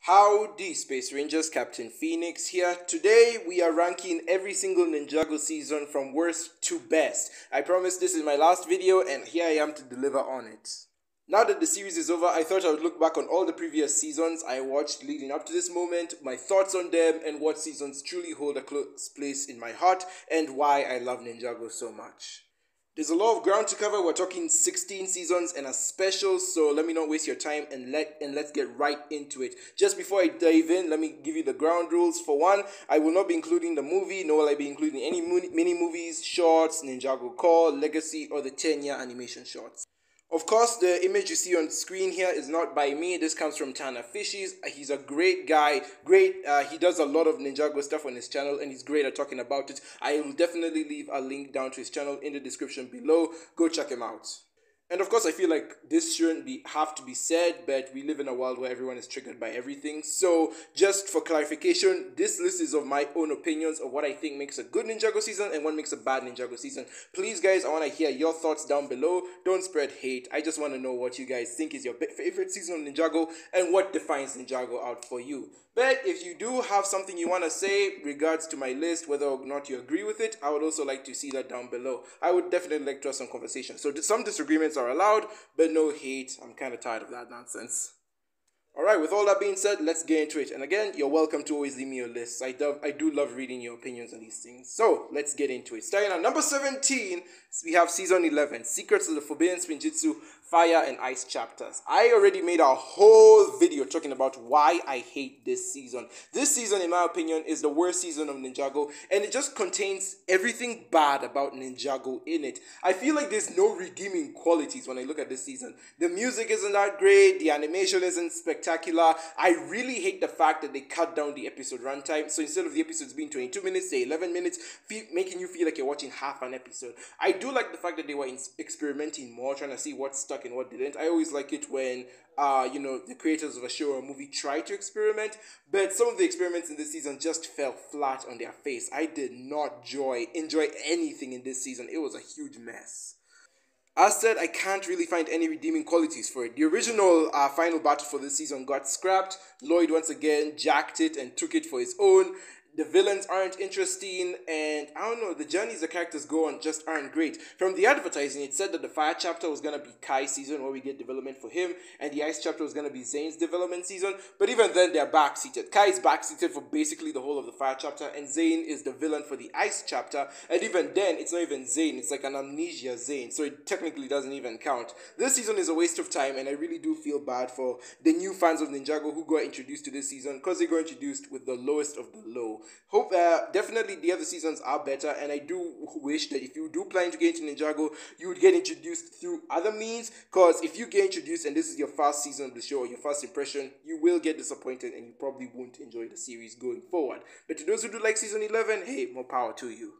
Howdy Space Rangers, Captain Phoenix here. Today we are ranking every single Ninjago season from worst to best. I promise this is my last video and here I am to deliver on it. Now that the series is over, I thought I would look back on all the previous seasons I watched leading up to this moment, my thoughts on them, and what seasons truly hold a close place in my heart, and why I love Ninjago so much. There's a lot of ground to cover. We're talking 16 seasons and a special, so let me not waste your time and let's get right into it. Just before I dive in, let me give you the ground rules. For one, I will not be including the movie, nor will I be including any mini movies, shorts, Ninjago Core, Legacy, or the 10-year animation shorts. Of course, the image you see on the screen here is not by me. This comes from Tana Fishies. He's a great guy. He does a lot of Ninjago stuff on his channel and he's great at talking about it. I will definitely leave a link down to his channel in the description below. Go check him out. And of course, I feel like this shouldn't have to be said, but we live in a world where everyone is triggered by everything. So, just for clarification, this list is of my own opinions of what I think makes a good Ninjago season and what makes a bad Ninjago season. Please, guys, I want to hear your thoughts down below. Don't spread hate. I just want to know what you guys think is your favorite season of Ninjago and what defines Ninjago out for you. But if you do have something you want to say regards to my list, whether or not you agree with it, I would also like to see that down below. I would definitely like to have some conversation. So some disagreements are allowed, but no hate. I'm kind of tired of that nonsense. Alright, with all that being said, let's get into it. And again, you're welcome to always leave me your lists. I do love reading your opinions on these things. So, let's get into it. Starting at number 17, we have Season 11, Secrets of the Forbidden Spinjitzu, Fire and Ice Chapters. I already made a whole video talking about why I hate this season. This season, in my opinion, is the worst season of Ninjago, and it just contains everything bad about Ninjago in it. I feel like there's no redeeming qualities when I look at this season. The music isn't that great, the animation isn't spectacular. I really hate the fact that they cut down the episode runtime, so instead of the episodes being 22 minutes, say 11 minutes, making you feel like you're watching half an episode. I do like the fact that they were experimenting more, trying to see what stuck and what didn't. I always like it when the creators of a show or a movie try to experiment, but some of the experiments in this season just fell flat on their face. I did not enjoy anything in this season. It was a huge mess. As said, I can't really find any redeeming qualities for it. The original final battle for this season got scrapped. Lloyd once again jacked it and took it for his own. The villains aren't interesting, and I don't know, the journeys the characters go on just aren't great. From the advertising, it said that the Fire chapter was going to be Kai's season, where we get development for him, and the Ice chapter was going to be Zane's development season, but even then, they're backseated. Kai's backseated for basically the whole of the Fire chapter, and Zane is the villain for the Ice chapter, and even then, it's not even Zane, it's like an amnesia Zane, so it technically doesn't even count. This season is a waste of time, and I really do feel bad for the new fans of Ninjago who got introduced to this season, because they got introduced with the lowest of the low. Hope definitely the other seasons are better, and I do wish that if you do plan to get into Ninjago, you would get introduced through other means, because if you get introduced and this is your first season of the show or your first impression, you will get disappointed and you probably won't enjoy the series going forward. But to those who do like Season 11, hey, more power to you.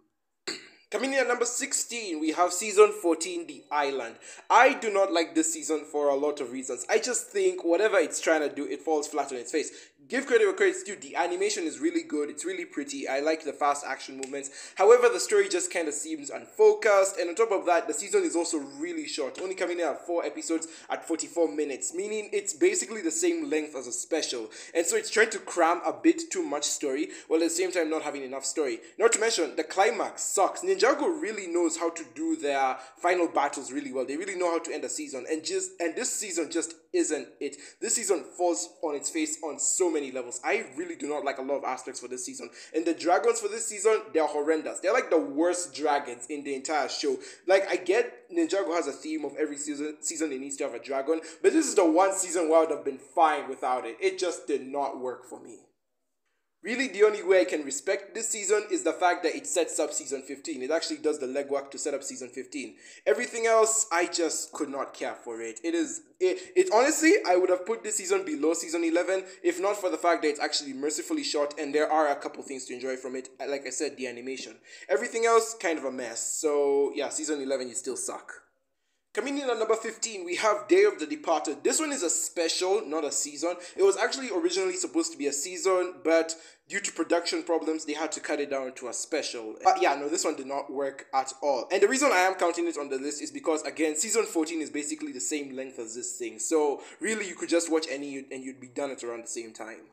Coming in at number 16, we have Season 14, The Island. I do not like this season for a lot of reasons. I just think whatever it's trying to do, it falls flat on its face. Give credit where credit's due. The animation is really good. It's really pretty. I like the fast action movements. However, the story just kind of seems unfocused. And on top of that, the season is also really short. Only coming in at 4 episodes at 44 minutes. Meaning it's basically the same length as a special. And so it's trying to cram a bit too much story, while at the same time not having enough story. Not to mention, the climax sucks. Ninjago really knows how to do their final battles really well. They really know how to end a season. And this season just isn't it. This season falls on its face on so many levels. I really do not like a lot of aspects for this season. And the dragons for this season, they're horrendous. They're like the worst dragons in the entire show. Like, I get Ninjago has a theme of every season it needs to have a dragon, but this is the one season where I would have been fine without it. It just did not work for me. Really, the only way I can respect this season is the fact that it sets up Season 15. It actually does the legwork to set up Season 15. Everything else, I just could not care for it. It honestly, I would have put this season below Season 11 if not for the fact that it's actually mercifully short and there are a couple things to enjoy from it. Like I said, the animation. Everything else, kind of a mess. So, yeah, Season 11, you still suck. Coming in at number 15, we have Day of the Departed. This one is a special, not a season. It was actually originally supposed to be a season, but due to production problems, they had to cut it down to a special. Yeah, no, this one did not work at all. And the reason I am counting it on the list is because, again, season 14 is basically the same length as this thing. So, really, you could just watch any and you'd be done at around the same time.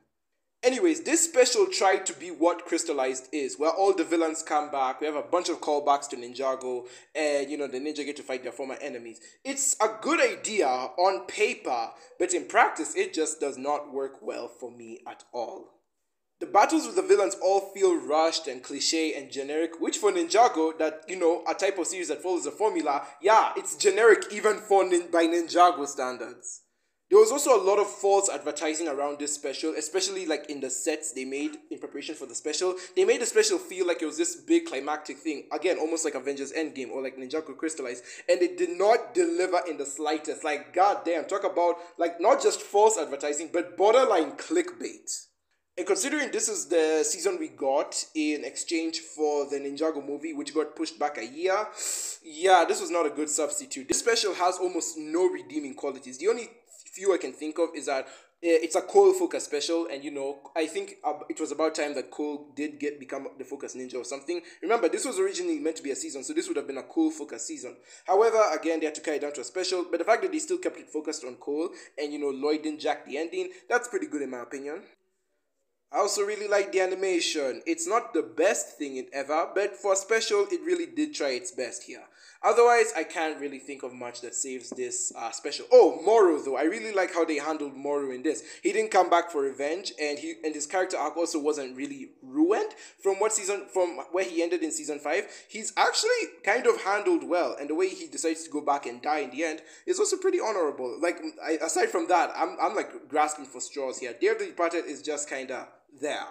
Anyways, this special tried to be what Crystalized is, where all the villains come back. We have a bunch of callbacks to Ninjago, and the ninja get to fight their former enemies. It's a good idea on paper, but in practice, it just does not work well for me at all. The battles with the villains all feel rushed and cliche and generic, which for Ninjago, that, a type of series that follows a formula, yeah, it's generic even by Ninjago standards. There was also a lot of false advertising around this special, especially like in the sets they made in preparation for the special. They made the special feel like it was this big climactic thing, again, almost like Avengers Endgame or like Ninjago Crystalized, and it did not deliver in the slightest. Like, goddamn, talk about like not just false advertising, but borderline clickbait. And considering this is the season we got in exchange for the Ninjago movie, which got pushed back a year, yeah, this was not a good substitute. This special has almost no redeeming qualities. The only few I can think of is that it's a Cole focus special, and I think it was about time that Cole did become the focus ninja or something. Remember, this was originally meant to be a season, so this would have been a Cole focus season. However, again, they had to cut it down to a special, but the fact that they still kept it focused on Cole, and Lloyd didn't jack the ending, that's pretty good in my opinion. I also really like the animation. It's not the best thing ever, but for a special, it really did try its best here. Otherwise, I can't really think of much that saves this special. Oh, Moro though. I really like how they handled Moro in this. He didn't come back for revenge, and his character arc also wasn't really ruined from where he ended in season 5. He's actually kind of handled well, and the way he decides to go back and die in the end is also pretty honorable. Like, aside from that, I'm like grasping for straws here. Day of the Departed is just kinda there.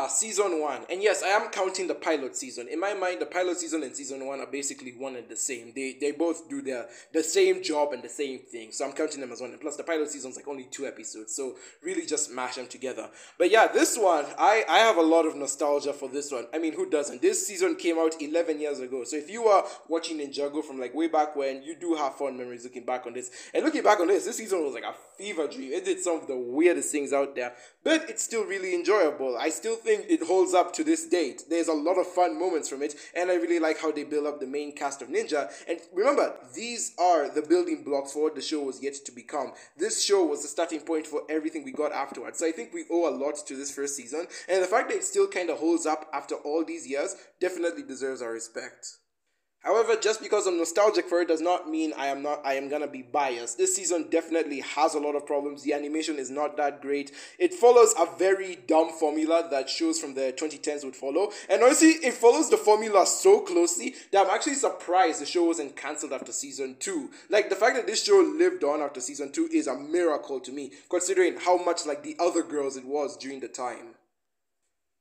Season 1. And yes, I am counting the pilot season. In my mind, the pilot season and season 1 are basically one and the same. They both do the same job and the same thing. So I'm counting them as one. And plus, the pilot season's like only 2 episodes. So really just mash them together. But yeah, this one, I have a lot of nostalgia for this one. I mean, who doesn't? This season came out 11 years ago. So if you are watching Ninjago from like way back when, you do have fond memories looking back on this. And looking back on this season was like a fever dream. It did some of the weirdest things out there. But it's still really enjoyable. I still think it holds up to this date. There's a lot of fun moments from it, and I really like how they build up the main cast of Ninja. And remember, these are the building blocks for what the show was yet to become. This show was the starting point for everything we got afterwards. So I think we owe a lot to this first season, and the fact that it still kind of holds up after all these years definitely deserves our respect. However, just because I'm nostalgic for it does not mean I am gonna be biased. This season definitely has a lot of problems. The animation is not that great. It follows a very dumb formula that shows from the 2010s would follow. And honestly, it follows the formula so closely that I'm actually surprised the show wasn't cancelled after season 2. Like, the fact that this show lived on after season 2 is a miracle to me, considering how much like the other girls it was during the time.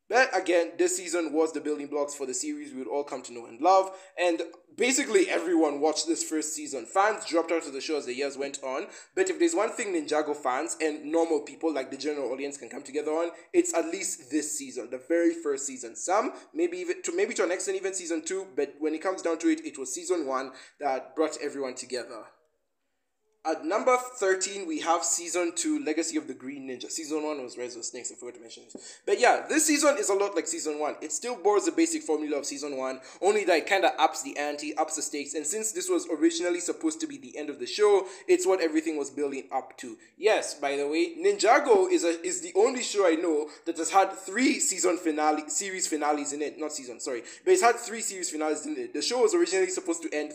But again, this season was the building blocks for the series we would all come to know and love, and basically everyone watched this first season. Fans dropped out of the show as the years went on, but if there's one thing Ninjago fans and normal people like the general audience can come together on, it's at least this season, the very first season. Some, maybe to an extent even season 2, but when it comes down to it, it was season 1 that brought everyone together. At number 13, we have Season 2, Legacy of the Green Ninja. Season 1 was Rise of Snakes, I forgot to mention it. But yeah, this season is a lot like Season 1. It still borrows the basic formula of Season 1, only that it kind of ups the ante, ups the stakes, and since this was originally supposed to be the end of the show, it's what everything was building up to. Yes, by the way, Ninjago is the only show I know that has had 3 series finales in it. Not season, sorry. But it's had 3 series finales in it. The show was originally supposed to end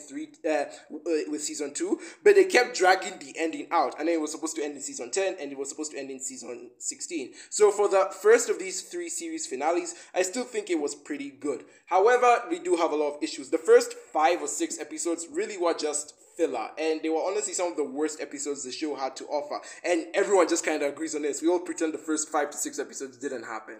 with Season 2, but they kept dragging the ending out, and then it was supposed to end in season 10 and it was supposed to end in season 16. So for the first of these 3 series finales, I still think it was pretty good. However, we do have a lot of issues. The first 5 or 6 episodes really were just filler, and they were honestly some of the worst episodes the show had to offer, and everyone just kind of agrees on this. We all pretend the first 5 to 6 episodes didn't happen.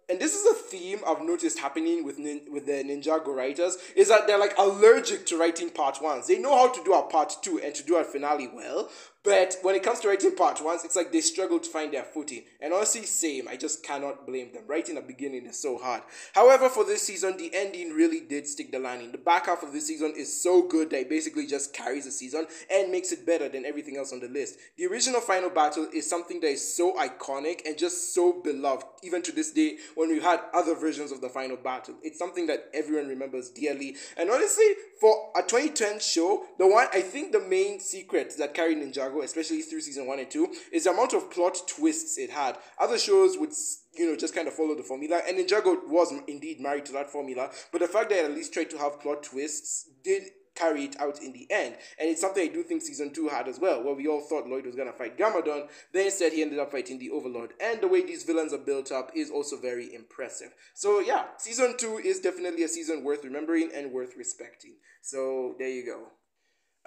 And this is a theme I've noticed happening with the Ninjago writers, is that they're like allergic to writing part 1s. They know how to do a part 2 and to do a finale well, But when it comes to writing part ones, it's like they struggle to find their footing. And honestly, same. I just cannot blame them. Writing a beginning is so hard. However, for this season, the ending really did stick the landing. The back half of this season is so good that it basically just carries the season and makes it better than everything else on the list. The original final battle is something that is so iconic and just so beloved, even to this day when we had other versions of the final battle. It's something that everyone remembers dearly. And honestly, for a 2010 show, I think the main secret that carried Ninjago, especially through season 1 and 2, is the amount of plot twists it had. Other shows would just kind of follow the formula, and Ninjago was indeed married to that formula, but the fact that it at least tried to have plot twists did carry it out in the end. And it's something I do think season 2 had as well, where we all thought Lloyd was going to fight Garmadon, then instead he ended up fighting the Overlord. And the way these villains are built up is also very impressive. So yeah, season 2 is definitely a season worth remembering and worth respecting. So there you go.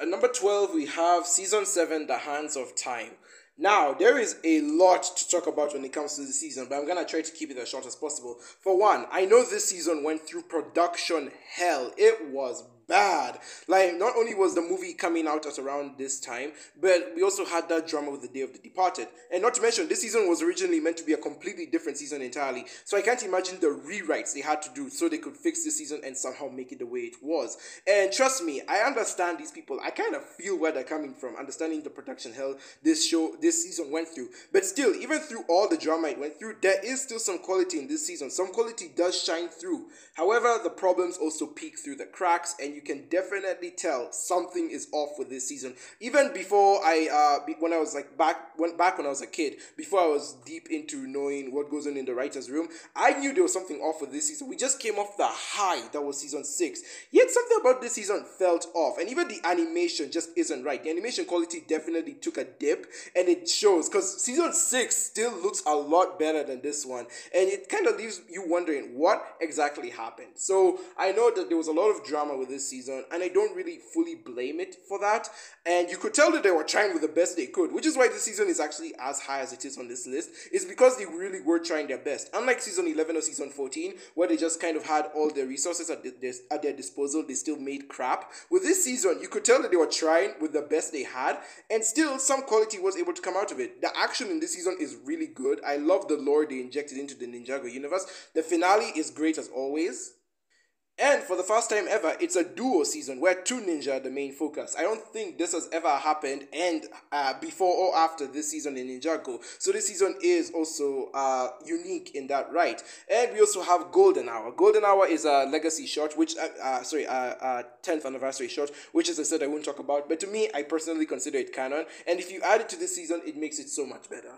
At number 12, we have season 7, The Hands of Time. Now, there is a lot to talk about when it comes to the season, but I'm going to try to keep it as short as possible. For one, I know this season went through production hell. It was bad. Like, not only was the movie coming out at around this time, but we also had that drama with the Day of the Departed. And not to mention, this season was originally meant to be a completely different season entirely. So I can't imagine the rewrites they had to do so they could fix this season and somehow make it the way it was. And trust me, I understand these people. I kind of feel where they're coming from, understanding the production hell this season went through. But still, even through all the drama it went through, there is still some quality in this season. Some quality does shine through. However, the problems also peek through the cracks, and you can definitely tell something is off with this season. Even before when I was like back when I was a kid, before I was deep into knowing what goes on in the writer's room, I knew there was something off with this season. We just came off the high that was season 6. Yet something about this season felt off, and even the animation just isn't right. The animation quality definitely took a dip, and it shows, because season 6 still looks a lot better than this one, and it kind of leaves you wondering what exactly happened. So I know that there was a lot of drama with this season, and I don't really fully blame it for that. And you could tell that they were trying with the best they could, which is why this season is actually as high as it is on this list. It's because they really were trying their best. Unlike season 11 or season 14, where they just kind of had all their resources at their disposal, they still made crap. With this season, you could tell that they were trying with the best they had, and still some quality was able to come out of it. The action in this season is really good. I love the lore they injected into the Ninjago universe. The finale is great as always. And for the first time ever, it's a duo season where 2 ninja are the main focus. I don't think this has ever happened and before or after this season in Ninjago. So this season is also unique in that right. And we also have Golden Hour. Golden Hour is a legacy short, which 10th anniversary short, which as I said I won't talk about. But to me, I personally consider it canon. And if you add it to this season, it makes it so much better.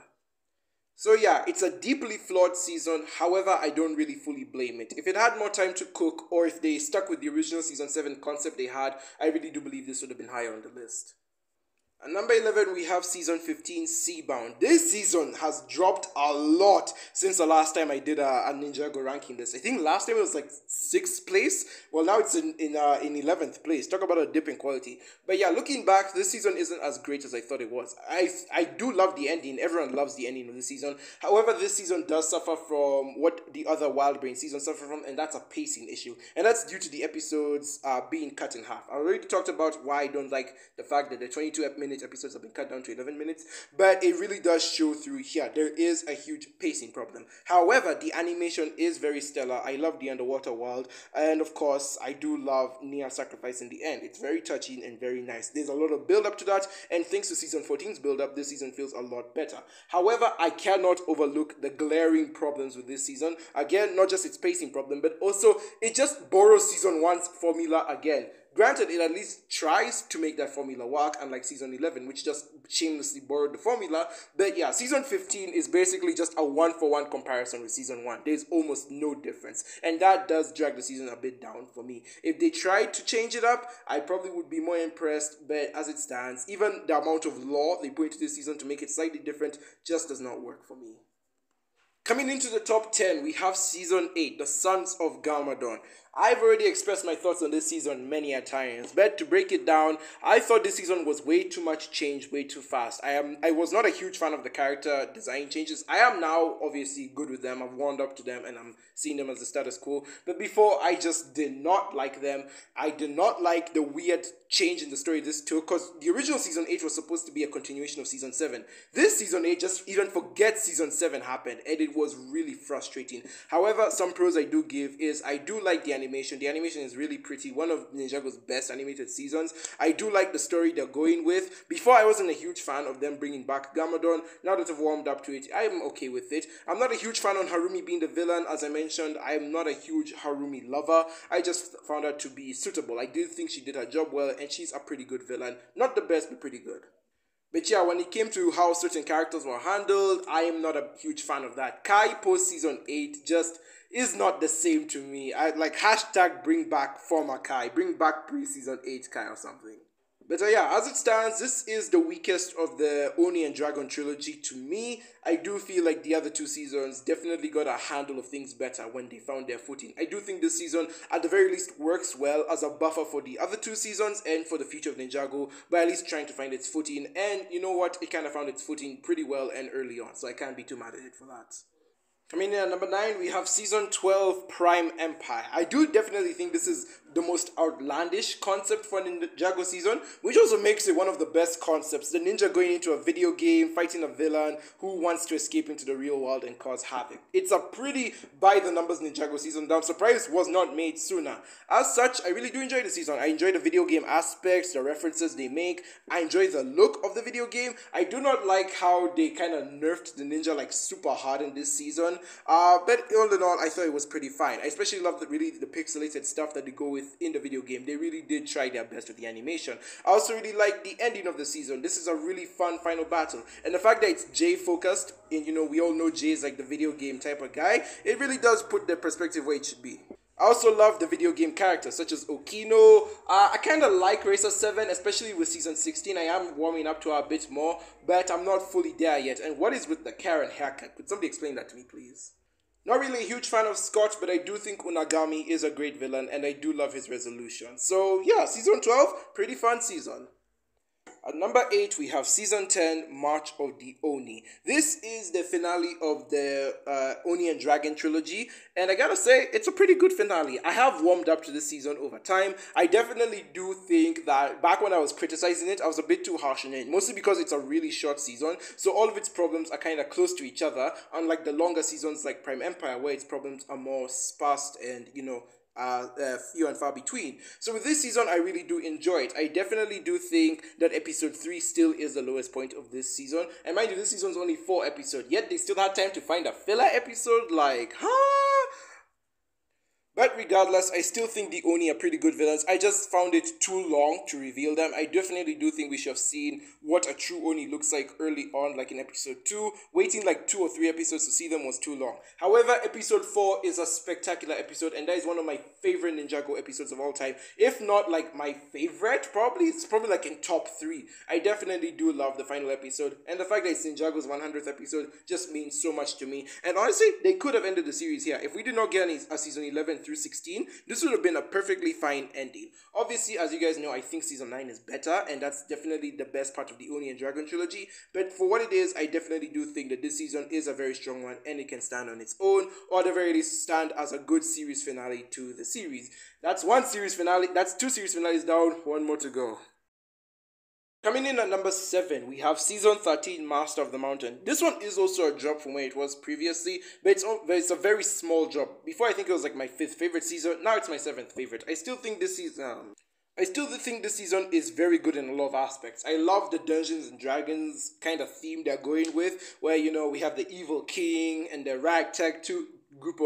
So yeah, it's a deeply flawed season. However, I don't really fully blame it. If it had more time to cook, or if they stuck with the original season 7 concept they had, I really do believe this would have been higher on the list. At number 11, we have season 15, Seabound. This season has dropped a lot since the last time I did a Ninjago ranking list. I think last time it was like 6th place. Well, now it's in 11th place. Talk about a dip in quality. But yeah, looking back, this season isn't as great as I thought it was. I do love the ending. Everyone loves the ending of this season. However, this season does suffer from what the other Wild Brain seasons suffer from, and that's a pacing issue. And that's due to the episodes being cut in half. I already talked about why I don't like the fact that the 22-minute episodes have been cut down to 11 minutes, but it really does show through here. There is a huge pacing problem. However, the animation is very stellar. I love the underwater world, and of course, I do love Nia's sacrifice in the end. It's very touching and very nice. There's a lot of build up to that, and thanks to season 14's build up, this season feels a lot better. However, I cannot overlook the glaring problems with this season. Again, not just its pacing problem, but also it just borrows season 1's formula again. Granted, it at least tries to make that formula work, unlike season 11, which just shamelessly borrowed the formula. But yeah, season 15 is basically just a one-for-one comparison with season 1. There's almost no difference, and that does drag the season a bit down for me. If they tried to change it up, I probably would be more impressed, but as it stands, even the amount of lore they put into this season to make it slightly different just does not work for me. Coming into the top 10, we have season 8, The Sons of Garmadon. I've already expressed my thoughts on this season many a times, but to break it down, I thought this season was way too much change, way too fast. I was not a huge fan of the character design changes. I am now obviously good with them. I've warmed up to them and I'm seeing them as the status quo. But before, I just did not like them. I did not like the weird change in the story this took, because the original season 8 was supposed to be a continuation of season 7. This season 8 just even forgets season 7 happened, and it was really frustrating. However, some pros I do give is I do like the animation. The animation is really pretty, one of Ninjago's best animated seasons. I do like the story they're going with. Before, I wasn't a huge fan of them bringing back Gamadon. Now that I've warmed up to it, I'm okay with it. I'm not a huge fan on Harumi being the villain. As I mentioned, I'm not a huge Harumi lover. I just found her to be suitable. I do think she did her job well, and she's a pretty good villain. Not the best, but pretty good. But yeah, when it came to how certain characters were handled, I am not a huge fan of that. Kai post season 8 just is not the same to me. I like hashtag bring back former Kai, bring back pre-season 8 Kai or something. But yeah, as it stands, this is the weakest of the Oni and Dragon trilogy to me. I do feel like the other two seasons definitely got a handle of things better when they found their footing. I do think this season, at the very least, works well as a buffer for the other two seasons and for the future of Ninjago, by at least trying to find its footing. And you know what? It kind of found its footing pretty well and early on, so I can't be too mad at it for that. Coming in at number 9, we have Season 12, Prime Empire. I do definitely think this is the most outlandish concept for Ninjago season, which also makes it one of the best concepts. The ninja going into a video game, fighting a villain who wants to escape into the real world and cause havoc. It's a pretty by-the-numbers Ninjago season that I'm surprised was not made sooner. As such, I really do enjoy the season. I enjoy the video game aspects, the references they make. I enjoy the look of the video game. I do not like how they kind of nerfed the ninja like super hard in this season. But all in all, I thought it was pretty fine. I especially love the pixelated stuff that they go with in the video game. They really did try their best with the animation. I also really like the ending of the season. This is a really fun final battle, and the fact that it's Jay focused, and you know, we all know Jay is like the video game type of guy, it really does put the perspective where it should be. I also love the video game characters such as Okino. I kind of like Racer 7, especially with Season 16. I am warming up to her a bit more, but I'm not fully there yet. And what is with the Karen haircut? Could somebody explain that to me, please? Not really a huge fan of Scott, but I do think Unagami is a great villain, and I do love his resolution. So yeah, Season 12, pretty fun season. At number 8, we have Season 10, March of the Oni. This is the finale of the Oni and Dragon trilogy, and I gotta say, it's a pretty good finale. I have warmed up to this season over time. I definitely do think that back when I was criticizing it, I was a bit too harsh on it, mostly because it's a really short season, so all of its problems are kind of close to each other, unlike the longer seasons like Prime Empire, where its problems are more sparse and, you know, few and far between. So with this season, I really do enjoy it. I definitely do think that episode 3 still is the lowest point of this season. And mind you, this season's only 4 episodes, yet they still had time to find a filler episode. Like, huh? But regardless, I still think the Oni are pretty good villains. I just found it too long to reveal them. I definitely do think we should have seen what a true Oni looks like early on, like in episode 2. Waiting like 2 or 3 episodes to see them was too long. However, episode 4 is a spectacular episode, and that is one of my favorite Ninjago episodes of all time. If not like my favorite, probably. It's probably like in top 3. I definitely do love the final episode, and the fact that it's Ninjago's 100th episode just means so much to me. And honestly, they could have ended the series here. If we did not get a season 11 through 16, this would have been a perfectly fine ending. Obviously, as you guys know, I think season 9 is better, and that's definitely the best part of the Oni and Dragon trilogy. But for what it is, I definitely do think that this season is a very strong one, and it can stand on its own, or at the very least stand as a good series finale to the series. That's one series finale. That's 2 series finales down, 1 more to go. Coming in at number 7, we have Season 13, Master of the Mountain. This one is also a drop from where it was previously, but it's a very small drop. Before, I think it was like my 5th favorite season. Now it's my 7th favorite. I still think this season is very good in a lot of aspects. I love the Dungeons and Dragons kind of theme they're going with, where, you know, we have the evil king and the ragtag group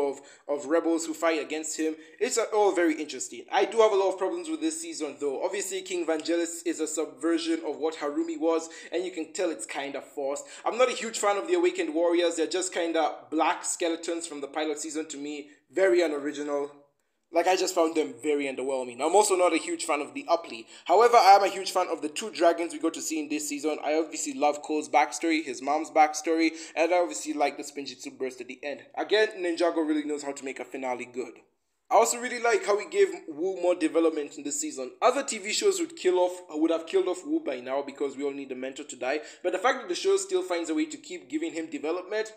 of rebels who fight against him. It's all very interesting. I do have a lot of problems with this season though. Obviously, King Vangelis is a subversion of what Harumi was, and you can tell it's kind of forced. I'm not a huge fan of the Awakened Warriors. They're just kind of black skeletons from the pilot season to me. Very unoriginal. Like, I just found them very underwhelming. I'm also not a huge fan of the Upply. However, I am a huge fan of the 2 dragons we got to see in this season. I obviously love Cole's backstory, his mom's backstory, and I obviously like the Spinjitzu burst at the end. Again, Ninjago really knows how to make a finale good. I also really like how we gave Wu more development in this season. Other TV shows would have killed off Wu by now because we all need a mentor to die. But the fact that the show still finds a way to keep giving him development,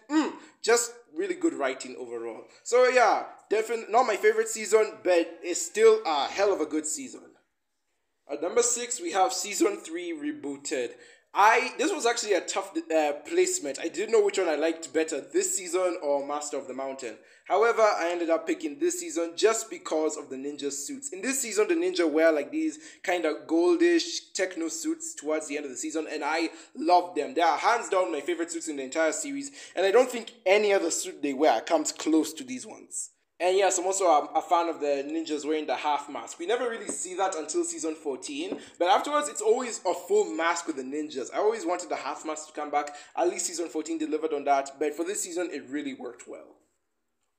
just really good writing overall. So yeah, definitely not my favorite season, but it's still a hell of a good season. At number 6, we have Season 3 Rebooted. This was actually a tough placement. I didn't know which one I liked better, this season or Master of the Mountain. However, I ended up picking this season just because of the ninja suits. In this season, the ninja wear like these kind of goldish techno suits towards the end of the season, and I love them. They are hands down my favorite suits in the entire series, and I don't think any other suit they wear comes close to these ones. And yes, I'm also a fan of the ninjas wearing the half mask. We never really see that until season 14, but afterwards it's always a full mask with the ninjas. I always wanted the half mask to come back. At least season 14 delivered on that, but for this season it really worked well.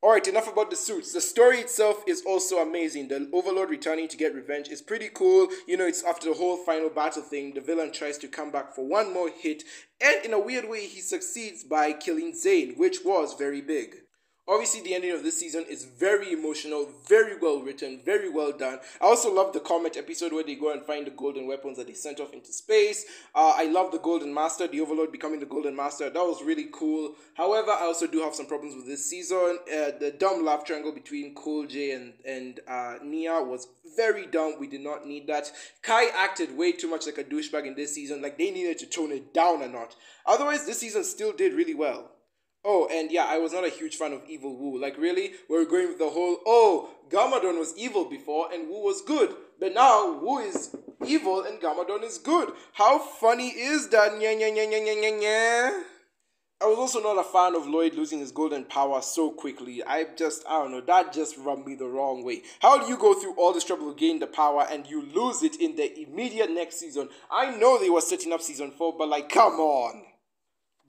Alright, enough about the suits. The story itself is also amazing. The Overlord returning to get revenge is pretty cool. You know, it's after the whole final battle thing, the villain tries to come back for one more hit, and in a weird way he succeeds by killing Zane, which was very big. Obviously, the ending of this season is very emotional, very well written, very well done. I also love the Comet episode where they go and find the golden weapons that they sent off into space. I love the Golden Master, the Overlord becoming the Golden Master. That was really cool. However, I also do have some problems with this season. The dumb love triangle between Cool J and Nia was very dumb. We did not need that. Kai acted way too much like a douchebag in this season. Like, they needed to tone it down a notch. Otherwise, this season still did really well. Oh, and yeah, I was not a huge fan of Evil Wu. Like, really? We're going with the whole, oh, Gamadon was evil before and Wu was good. But now, Wu is evil and Gamadon is good. How funny is that? Nya, nya, nya, nya, nya, nya, nya. I was also not a fan of Lloyd losing his golden power so quickly. I don't know, that just rubbed me the wrong way. How do you go through all this trouble to gain the power and you lose it in the immediate next season? I know they were setting up season 4, but like, come on.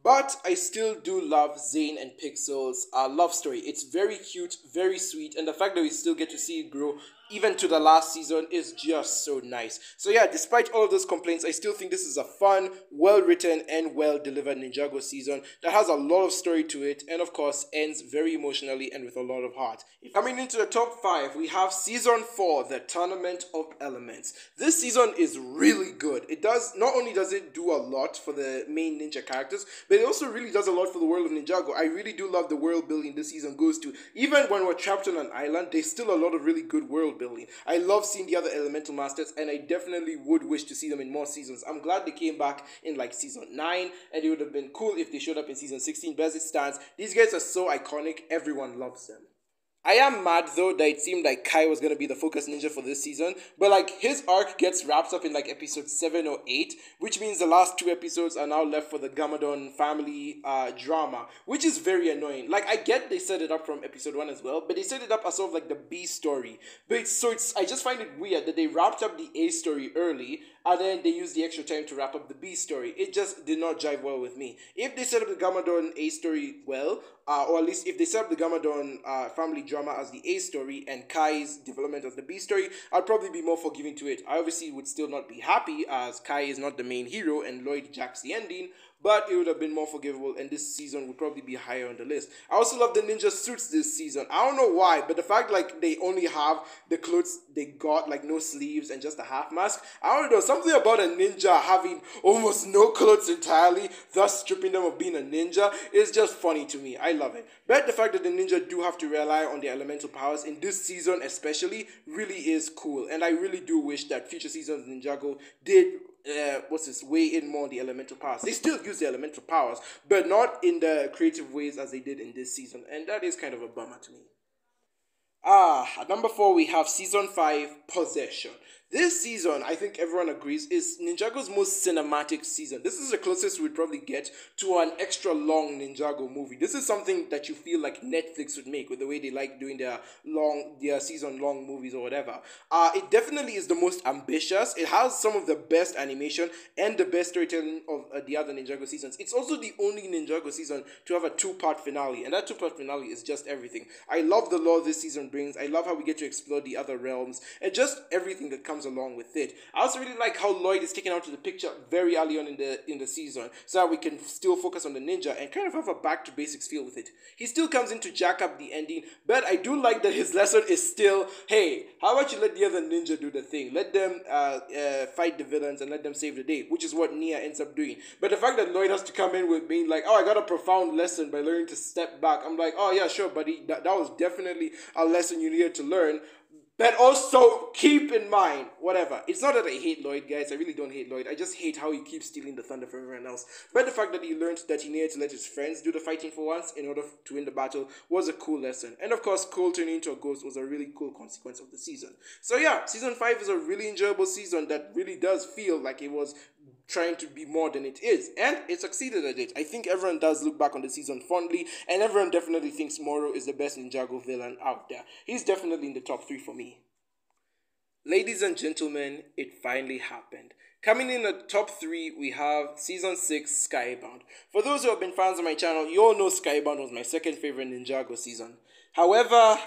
But I still do love Zane and Pixel's love story. It's very cute, very sweet, and the fact that we still get to see it grow even to the last season is just so nice. So yeah, despite all of those complaints, I still think this is a fun, well-written, and well-delivered Ninjago season that has a lot of story to it, and of course, ends very emotionally and with a lot of heart. Coming into the top 5, we have Season 4, The Tournament of Elements. This season is really good. Not only does it do a lot for the main ninja characters, but it also really does a lot for the world of Ninjago. I really do love the world building this season goes to. Even when we're trapped on an island, there's still a lot of really good world building. I love seeing the other elemental masters, and I definitely would wish to see them in more seasons. I'm glad they came back in like season 9, and it would have been cool if they showed up in season 16, but as it stands, these guys are so iconic, everyone loves them. I am mad though that it seemed like Kai was going to be the focus ninja for this season, but like his arc gets wrapped up in like episode 7 or 8, which means the last 2 episodes are now left for the Gamadon family drama, which is very annoying. Like, I get they set it up from episode 1 as well, but they set it up as sort of like the B story. But I just find it weird that they wrapped up the A story early and then they used the extra time to wrap up the B story. It just did not jive well with me. If they set up the Gamadon A story well, or at least if they set up the Gamadon family drama as the A story and Kai's development as the B story, I'd probably be more forgiving to it. I obviously would still not be happy as Kai is not the main hero and Lloyd jacks the ending, but it would have been more forgivable and this season would probably be higher on the list. I also love the ninja suits this season. I don't know why, but the fact like they only have the clothes they got, like no sleeves and just a half mask, I don't know, something about a ninja having almost no clothes entirely, thus stripping them of being a ninja, is just funny to me. I love it. But the fact that the ninja do have to rely on their elemental powers in this season especially really is cool, and I really do wish that future seasons of Ninjago did weigh in more on the elemental powers. They still use the elemental powers, but not in the creative ways as they did in this season, and that is kind of a bummer to me. At number 4 we have Season 5, Possession. This season, I think everyone agrees, is Ninjago's most cinematic season. This is the closest we'd probably get to an extra long Ninjago movie. This is something that you feel like Netflix would make with the way they like doing their season-long movies or whatever. It definitely is the most ambitious. It has some of the best animation and the best storytelling of the other Ninjago seasons. It's also the only Ninjago season to have a 2-part finale, and that 2-part finale is just everything. I love the lore this season brings. I love how we get to explore the other realms, and just everything that comes comes along with it. I also really like how Lloyd is taken out of the picture very early on in the season, so that we can still focus on the ninja and kind of have a back to basics feel with it. He still comes in to jack up the ending, but I do like that his lesson is still, hey, how about you let the other ninja do the thing? Let them fight the villains and let them save the day, which is what Nia ends up doing. But the fact that Lloyd has to come in with being like, oh, I got a profound lesson by learning to step back, I'm like, oh yeah, sure, buddy, that was definitely a lesson you needed to learn. But also, keep in mind, whatever. It's not that I hate Lloyd, guys. I really don't hate Lloyd. I just hate how he keeps stealing the thunder from everyone else. But the fact that he learned that he needed to let his friends do the fighting for once in order to win the battle was a cool lesson. And of course, Cole turning into a ghost was a really cool consequence of the season. So yeah, Season 5 is a really enjoyable season that really does feel like it was trying to be more than it is, and it succeeded at it. I think everyone does look back on the season fondly, and everyone definitely thinks Moro is the best Ninjago villain out there. He's definitely in the top 3 for me. Ladies and gentlemen, it finally happened. Coming in at top 3, we have Season 6, Skybound. For those who have been fans of my channel, you all know Skybound was my second favorite Ninjago season. However,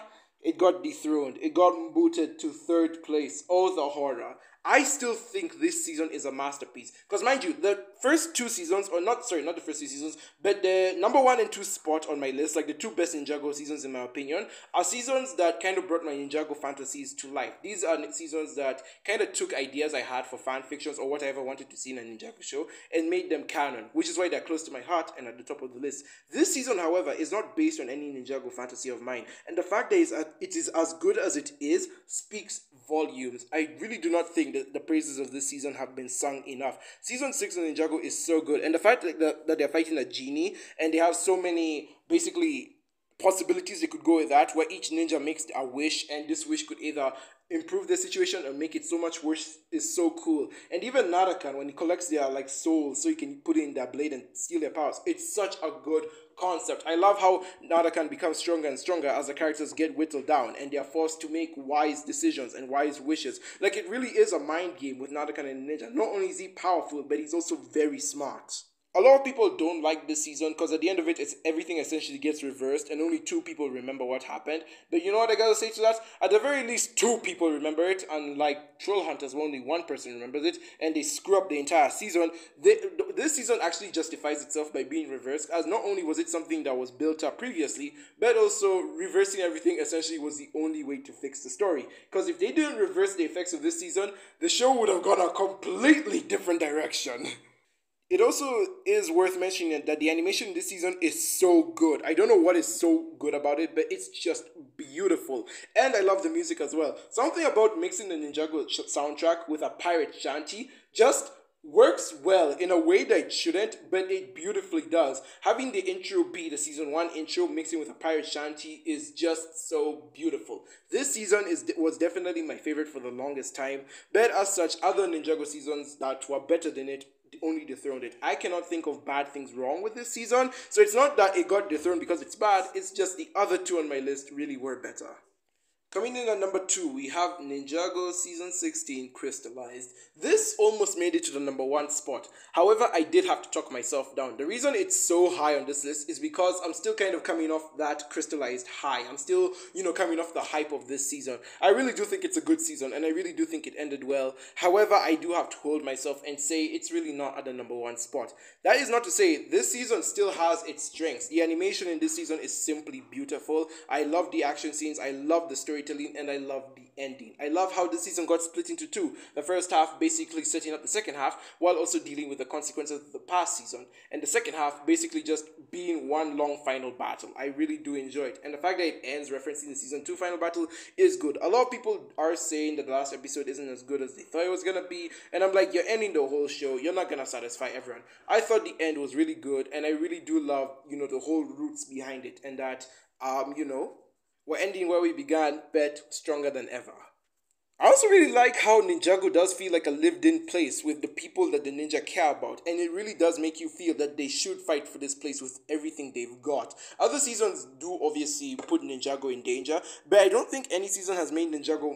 it got dethroned. It got booted to 3rd place. Oh, the horror. I still think this season is a masterpiece. Because mind you, the first 2 seasons, or not the first 2 seasons, but the number 1 and 2 spot on my list, like the 2 best Ninjago seasons in my opinion, are seasons that kind of brought my Ninjago fantasies to life. These are seasons that kind of took ideas I had for fan fictions or what I ever wanted to see in a Ninjago show and made them canon, which is why they're close to my heart and at the top of the list. This season, however, is not based on any Ninjago fantasy of mine, and the fact that it is as good as it is speaks volumes. I really do not think that the praises of this season have been sung enough. Season 6 of Ninjago is so good, and the fact that they're fighting a genie and they have so many basically possibilities they could go with that, where each ninja makes a wish and this wish could either improve the situation or make it so much worse, is so cool. And even Nadakhan, when he collects their like souls so he can put it in their blade and steal their powers, it's such a good concept. I love how Nadakhan becomes stronger and stronger as the characters get whittled down and they are forced to make wise decisions and wise wishes. Like, it really is a mind game with Nadakhan and Ninja. Not only is he powerful, but he's also very smart. A lot of people don't like this season because at the end of it, everything essentially gets reversed and only 2 people remember what happened. But you know what I gotta say to that? At the very least, 2 people remember it, unlike Troll Hunters where only 1 person remembers it, and they screw up the entire season. This season actually justifies itself by being reversed, as not only was it something that was built up previously, but also reversing everything essentially was the only way to fix the story. Because if they didn't reverse the effects of this season, the show would have gone a completely different direction. It also is worth mentioning that the animation in this season is so good. I don't know what is so good about it, but it's just beautiful. And I love the music as well. Something about mixing the Ninjago soundtrack with a pirate shanty just works well in a way that it shouldn't, but it beautifully does. Having the intro be the season 1 intro mixing with a pirate shanty is just so beautiful. This season was definitely my favorite for the longest time, but as such, other Ninjago seasons that were better than it only dethroned it. I cannot think of bad things wrong with this season, so it's not that it got dethroned because it's bad, it's just the other 2 on my list really were better. Coming in at number 2, we have Ninjago Season 16 Crystalized. This almost made it to the number 1 spot. However, I did have to talk myself down. The reason it's so high on this list is because I'm still kind of coming off that Crystalized high. I'm still, coming off the hype of this season. I really do think it's a good season, and I really do think it ended well. However, I do have to hold myself and say it's really not at the number 1 spot. That is not to say this season still has its strengths. The animation in this season is simply beautiful. I love the action scenes. I love the storytelling, and I love the ending. I love how this season got split into 2. The first half basically setting up the second half while also dealing with the consequences of the past season, and the second half basically just being one long final battle. I really do enjoy it, and the fact that it ends referencing the season 2 final battle is good. A lot of people are saying that the last episode isn't as good as they thought it was gonna be, and I'm like, you're ending the whole show, you're not gonna satisfy everyone. I thought the end was really good, and I really do love, the whole roots behind it, and that, we're ending where we began, but stronger than ever. I also really like how Ninjago does feel like a lived-in place with the people that the ninja care about, and it really does make you feel that they should fight for this place with everything they've got. Other seasons do obviously put Ninjago in danger, but I don't think any season has made Ninjago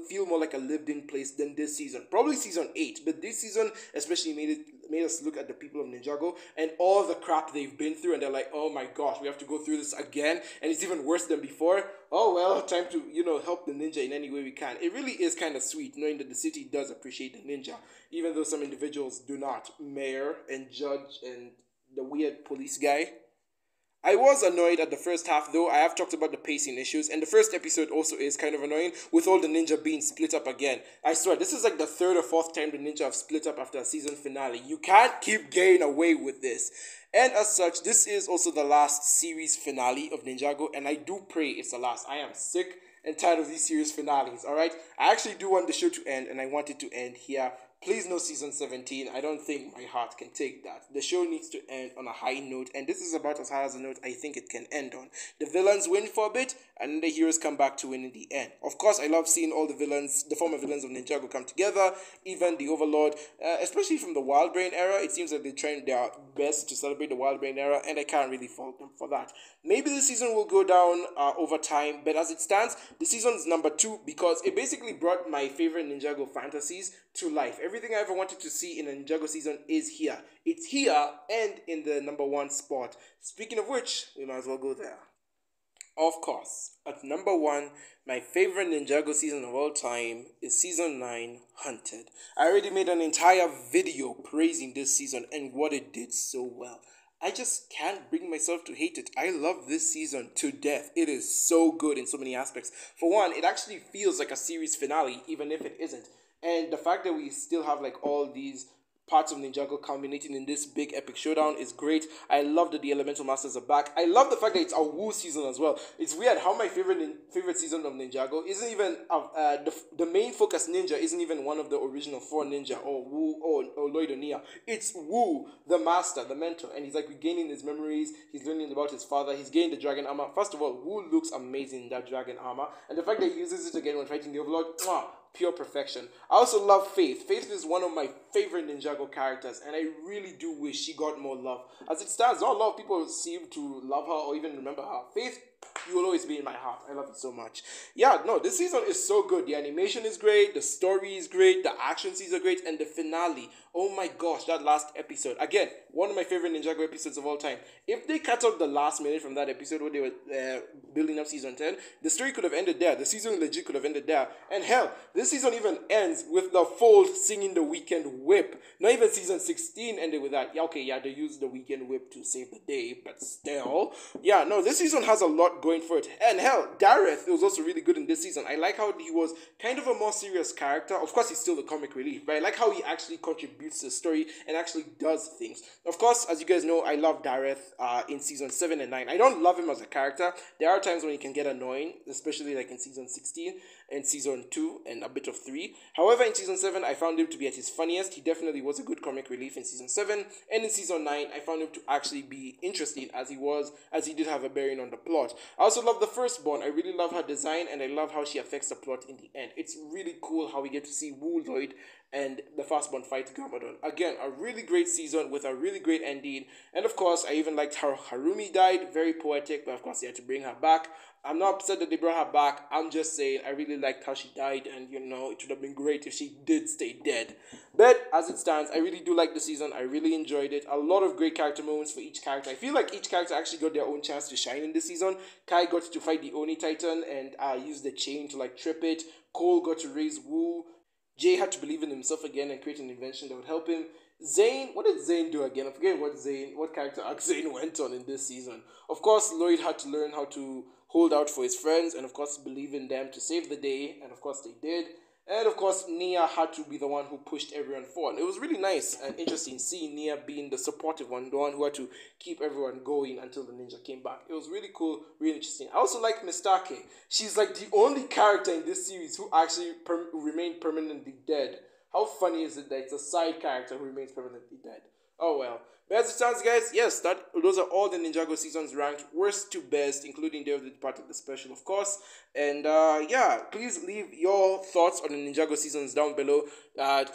feel more like a lived-in place than this season. Probably season 8, but this season especially made it made us look at the people of Ninjago and all the crap they've been through, and they're like, oh my gosh, we have to go through this again, and it's even worse than before. Oh well, time to, help the ninja in any way we can. It really is kind of sweet knowing that the city does appreciate the ninja, even though some individuals do not. Mayor and judge and the weird police guy. I was annoyed at the first half, though. I have talked about the pacing issues, and the first episode also is kind of annoying with all the ninja being split up again. I swear, this is like the third or fourth time the ninja have split up after a season finale. You can't keep getting away with this. And as such, this is also the last series finale of Ninjago, and I do pray it's the last. I am sick and tired of these series finales, alright? I actually do want the show to end, and I want it to end here. Please no season 17. I don't think my heart can take that. The show needs to end on a high note, and this is about as high as a note I think it can end on. The villains win for a bit, and then the heroes come back to win in the end. Of course, I love seeing all the villains, the former villains of Ninjago come together, even the Overlord, especially from the Wild Brain era. It seems that they're trying their best to celebrate the Wild Brain era, and I can't really fault them for that. Maybe the season will go down over time, but as it stands, the season is number 2 because it basically brought my favorite Ninjago fantasies to life. Everything I ever wanted to see in a Ninjago season is here. It's here and in the number 1 spot. Speaking of which, we might as well go there. Of course, at number 1, my favorite Ninjago season of all time is season 9, Hunted. I already made an entire video praising this season and what it did so well. I just can't bring myself to hate it. I love this season to death. It is so good in so many aspects. For one, it actually feels like a series finale, even if it isn't. And the fact that we still have like all these parts of Ninjago culminating in this big epic showdown is great. I love that the Elemental Masters are back. I love the fact that it's a Woo season as well. It's weird how my favorite season of Ninjago isn't even the main focus ninja isn't even one of the original 4 ninja or Woo or Lloyd or Nia. It's Woo, the master, the mentor, and he's like regaining his memories. He's learning about his father. He's getting the dragon armor. First of all, Woo looks amazing in that dragon armor, and the fact that he uses it again when fighting the Overlord, pure perfection. I also love Faith. Faith is one of my favorite Ninjago characters, and I really do wish she got more love. As it stands, not a lot of people seem to love her or even remember her. Faith, you will always be in my heart. I love you so much. Yeah, no, this season is so good. The animation is great, the story is great, the action scenes are great, and the finale. Oh my gosh, that last episode. Again, one of my favorite Ninjago episodes of all time. If they cut out the last minute from that episode where they were building up season 10, the story could have ended there. The season legit could have ended there. And hell, this season even ends with the Fold singing the Weekend Whip. Not even season 16 ended with that. Yeah, okay, yeah, they used the Weekend Whip to save the day, but still. Yeah, no, this season has a lot going for it. And hell, Dareth was also really good in this season. I like how he was kind of a more serious character. Of course, he's still the comic relief, but I like how he actually contributes to the story and actually does things. Of course, as you guys know, I love Dareth in season 7 and 9. I don't love him as a character. There are times when he can get annoying, especially like in season 16 and season 2 and a bit of 3. However, in season 7, I found him to be at his funniest. He definitely was a good comic relief in season 7. And in season 9, I found him to actually be interesting as he did have a bearing on the plot. I also love the Firstborn. I really love her design, and I love how she affects the plot in the end. It's really cool how we get to see Wu Lloyd and the Firstborn fight Garmadon. Again, a really great season with a really great ending. And of course, I even liked how Harumi died. Very poetic, but of course, they had to bring her back. I'm not upset that they brought her back. I'm just saying I really liked how she died, and it would have been great if she did stay dead. But as it stands, I really do like the season. I really enjoyed it. A lot of great character moments for each character. I feel like each character actually got their own chance to shine in this season. Kai got to fight the Oni Titan and use the chain to like trip it. Cole got to raise Wu. Jay had to believe in himself again and create an invention that would help him. Zane, what did Zane do again? I forget what character arc Zane went on in this season. Of course, Lloyd had to learn how to hold out for his friends and of course believe in them to save the day, and of course they did. And of course, Nia had to be the one who pushed everyone forward. It was really nice and interesting seeing Nia being the supportive one, the one who had to keep everyone going until the ninja came back. It was really cool, really interesting. I also like Mistake. She's like the only character in this series who actually remained permanently dead. How funny is it that it's a side character who remains permanently dead? Oh well. But as it stands, guys, yes, those are all the Ninjago seasons ranked worst to best, including Day of the Departed, the special, of course. And yeah, please leave your thoughts on the Ninjago seasons down below.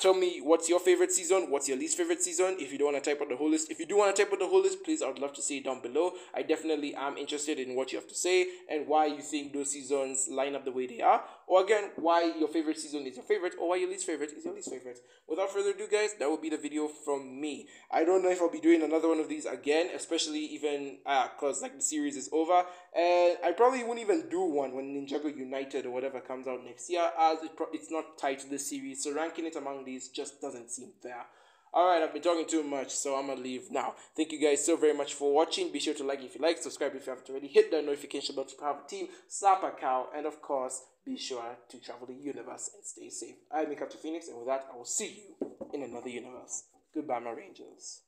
Tell me what's your favorite season, what's your least favorite season. If you don't want to type out the whole list, if you do want to type out the whole list, please, I would love to see it down below. I definitely am interested in what you have to say and why you think those seasons line up the way they are. Or again, why your favorite season is your favorite, or why your least favorite is your least favorite. Without further ado, guys, that will be the video from me. I don't know if I'll be doing another one of these again, especially even because like the series is over, and I probably won't even do one when Ninjago United or whatever comes out next year, as it's not tied to this series, so ranking it among these just doesn't seem fair. Alright, I've been talking too much, so I'm gonna leave now. Thank you guys so very much for watching. Be sure to like if you like, subscribe if you haven't already, hit that notification button to have a team, slap a cow, and of course, be sure to travel the universe and stay safe. I'm Captain Phoenix, and with that, I will see you in another universe. Goodbye, my Rangers.